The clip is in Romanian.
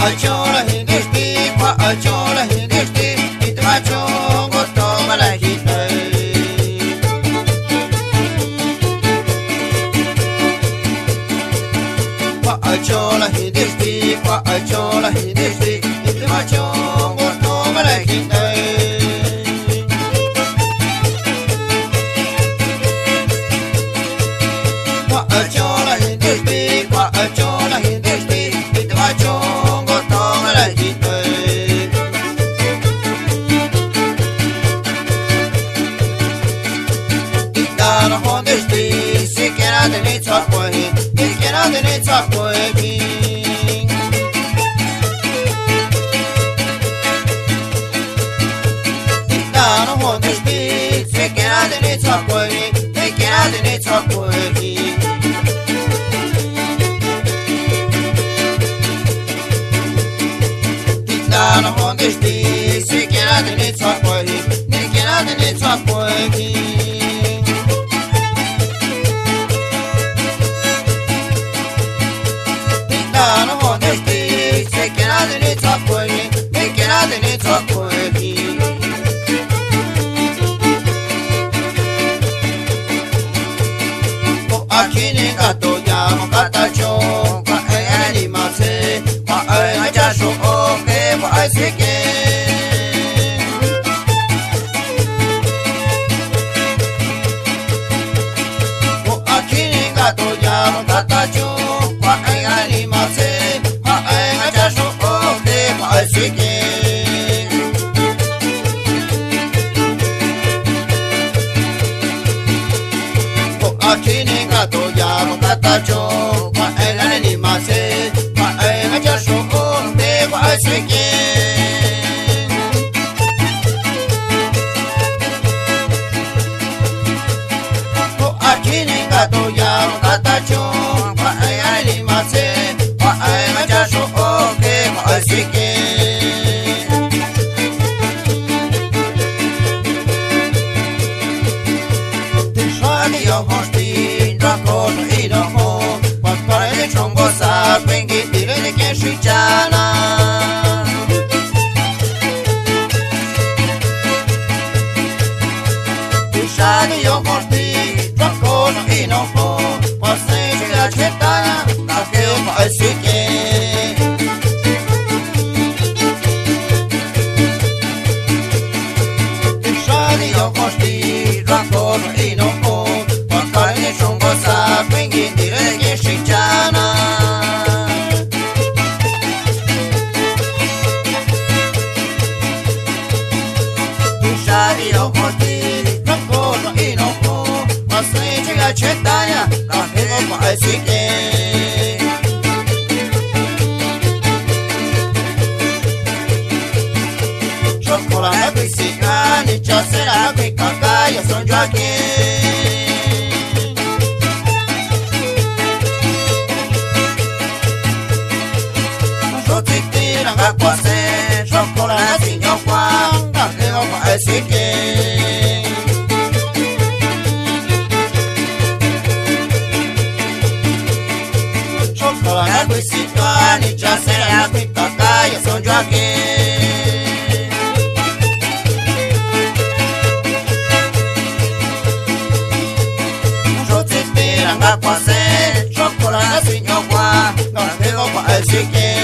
achola hindishti, kwa achola hindishti, itmacho goto malahite. Kwa achola hindishti, kwa achola hindishti, itmacho goto malahite. Kwa achola hindishti, kwa achola hindishti, itmacho goto malahite. Itana hondishti, sikena deni tsakwahi, ikena deni tsakwahi. Itana hondishti, sikena deni tsakwahi, ikena deni tsakwahi. Itana hondishti, sikena deni tsakwahi, ikena deni tsakwahi. Itana hondishti, sikena deni tsakwahi, ikena deni tsakwahi. Akini gato yamo katacho, kwa ayani mase, kwa ayajasho oke, kwa aiseke. Akini gato yamo katacho, kwa ayani mase, kwa ayajasho oke, kwa aiseke. Akini gato yamo katacho, kwa ayani mase, kwa ayajasho oke, kwa aiseke. Akini gato yamo katacho, kwa ayani mase, kwa ayajasho oke, kwa aiseke. Tishani yo hosti, drakono idoho, kwa pare chongo sa, pengi dire de keshi chana. Tishani yo hosti, drakono idoho, kwa seji la chetana, na keo kwa aiseke. Tishani yo hosti, drakono idoho, kwa pare chongo sa, pengi dire de keshi chana. Tishani yo hosti, drakono idoho, kwa seji la chetana, na keo kwa aiseke. Chocolate piscina, ni chasera que caca, yo soy yo aquí. Yo te tiro a cuase, chocolate sin yo Juan, la tengo para decir que. Chocolate piscina, ni chasera que caca, yo soy yo aquí. Chocolate sin yo Juan, no tengo para decir que.